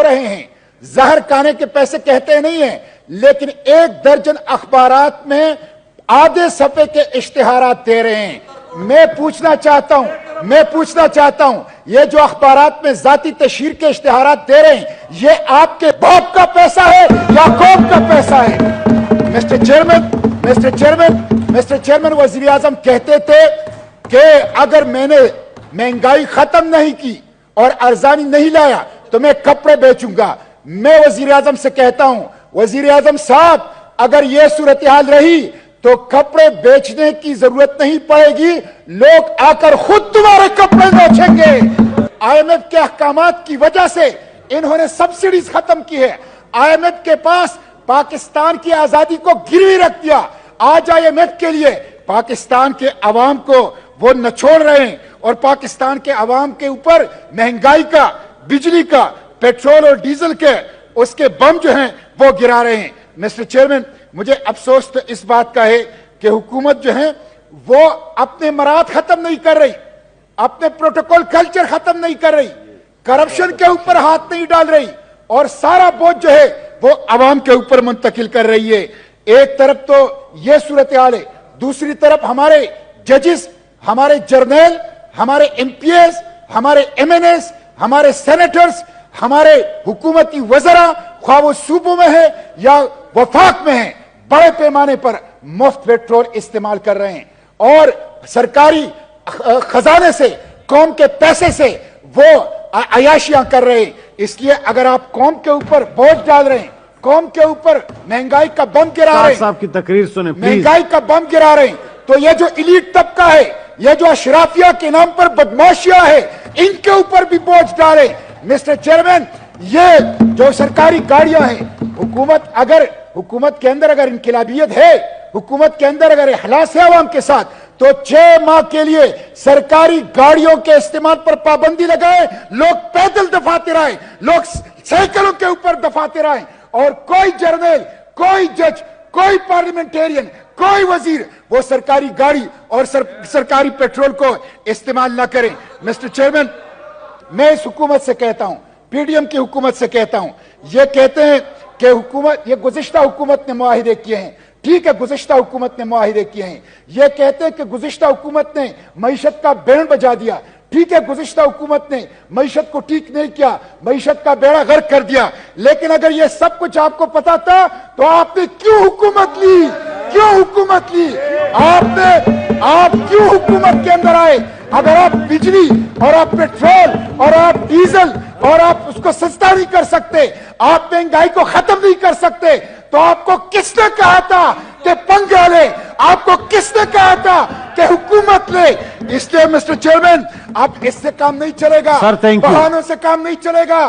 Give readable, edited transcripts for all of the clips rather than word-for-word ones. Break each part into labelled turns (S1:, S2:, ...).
S1: رہے ہیں، زہر کھانے کے پیسے کہتے نہیں ہیں، لیکن 1 درجن اخبارات میں آدھے صفحے کے اشتہارات دے رہے ہیں۔ میں پوچھنا چاہتا ہوں یہ جو اخبارات میں ذاتی تشہیر کے اشتہارات دے رہے ہیں، یہ آپ کے باپ کا پیسہ ہے یا قوم کا پیسہ ہے؟ مسٹر چیئرمین، وزیر اعظم کہتے تھے کہ اگر میں نے مہنگائی ختم نہیں کی اور ارزانی نہیں لایا تو میں کپڑے بیچوں گا۔ میں وزیر اعظم سے کہتا ہوں، وزیر اعظم صاحب، اگر یہ صورتحال رہی تو کپڑے بیچنے کی ضرورت نہیں پڑے گی، لوگ آ کر خود تمہارے کپڑے بیچیں گے۔ آئی ایم ایف کے احکامات کی وجہ سے انہوں نے سبسڈیز ختم کی ہے۔ آئی ایم ایف کے پاس پاکستان کی آزادی کو گروی رکھ دیا۔ آج آئی ایم ایف کے لیے پاکستان کے عوام کو وہ نچوڑ رہے ہیں اور پاکستان کے عوام کے اوپر مہنگائی کا، بجلی کا، پیٹرول اور ڈیزل کے اس کے بم جو ہیں وہ گرا رہے ہیں۔ مسٹر چیئرمین، مجھے افسوس تو اس بات کا ہے کہ حکومت جو ہے وہ اپنے مراد ختم نہیں کر رہی، اپنے پروٹوکول کلچر ختم نہیں کر رہی، کرپشن کے اوپر ہاتھ نہیں ڈال رہی اور سارا بوجھ جو ہے وہ عوام کے اوپر منتقل کر رہی ہے۔ ایک طرف تو یہ صورتحال ہے، دوسری طرف ہمارے ججز، ہمارے جرنیل، ہمارے ایم پی ایز، ہمارے ایم این ایز، ہمارے سینیٹرز، ہمارے حکومتی وزراء، خواہ وہ صوبوں میں ہے یا وفاق میں ہیں، بڑے پیمانے پر مفت پیٹرول استعمال کر رہے ہیں اور سرکاری خزانے سے، قوم کے پیسے سے وہ عیاشیاں کر رہے ہیں۔ اس لیے اگر آپ قوم کے اوپر بوجھ ڈال رہے ہیں، قوم کے اوپر مہنگائی کا بم گرا رہے ہیں،
S2: صاحب کی تقریر سنیں پلیز،
S1: مہنگائی کا بم گرا رہے ہیں، تو یہ جو ایلیٹ طبقہ ہے، یہ جو اشرافیہ کے نام پر بدماشیاں ہے، ان کے اوپر بھی بوجھ ڈالیں۔ مسٹر چیئرمین، یہ جو سرکاری گاڑیاں ہیں، حکومت کے اندر اگر انقلابیت ہے، حکومت کے اندر اگر اخلاص ہے عوام کے ساتھ، تو 6 ماہ کے لیے سرکاری گاڑیوں کے استعمال پر پابندی لگائے، لوگ پیدل دفاتر آئیں، لوگ سائیکلوں کے اوپر دفاتر آئیں، اور کوئی جرنیل، کوئی جج، کوئی پارلیمنٹیرین، کوئی وزیر وہ سرکاری گاڑی اور سرکاری پیٹرول کو استعمال نہ کریں۔ مسٹر چیئرمین، میں اس حکومت سے کہتا ہوں، پی ڈی ایم کی حکومت سے کہتا ہوں، یہ کہتے ہیں کہ یہ گزشتہ حکومت نے معاہدے کیے ہیں، ٹھیک ہے، گزشتہ حکومت نے معاہدے کیے ہیں۔ یہ کہتے ہیں کہ گزشتہ حکومت نے معیشت کا بینڈ بجا دیا، ٹھیک ہے، گزشتہ حکومت نے معیشت کو ٹھیک نہیں کیا، معیشت کا بیڑا غرق کر دیا، لیکن اگر یہ سب کچھ آپ کو پتا تھا تو آپ نے کیوں حکومت لی؟ آپ کیوں حکومت کے اندر آئے؟ اگر آپ بجلی اور آپ پیٹرول اور آپ ڈیزل اور آپ اس کو سستا نہیں کر سکتے، آپ مہنگائی کو ختم نہیں کر سکتے، تو آپ کو کس نے کہا تھا کہ پنگا لے؟ آپ کو کس نے کہا تھا کہ حکومت لے؟ اس لیے مسٹر چیئرمین، اب اس سے کام نہیں چلے گا، بہانوں سے کام نہیں چلے گا۔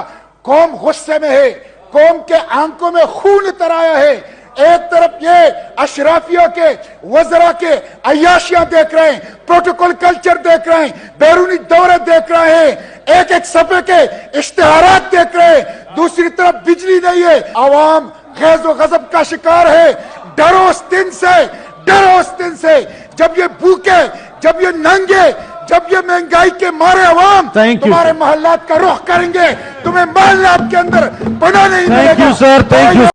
S1: قوم غصے میں ہے، قوم کے آنکھوں میں خون اتر آیا ہے۔ ایک طرف یہ اشرافیوں کے وزراء کے عیاشیاں دیکھ رہے ہیں، پروٹوکول کلچر دیکھ رہے ہیں، بیرونی دورے دیکھ رہے ہیں، ایک صفحے کے اشتہارات دیکھ رہے ہیں، دوسری طرف بجلی نہیں ہے، عوام غیظ و غضب کا شکار ہے۔ ڈرو اس دن سے جب یہ بھوکے، جب یہ ننگے، جب یہ مہنگائی کے مارے عوام تمہارے محلات کا رخ کریں گے، تمہیں محلات کے اندر بنا نہیں ملے گا۔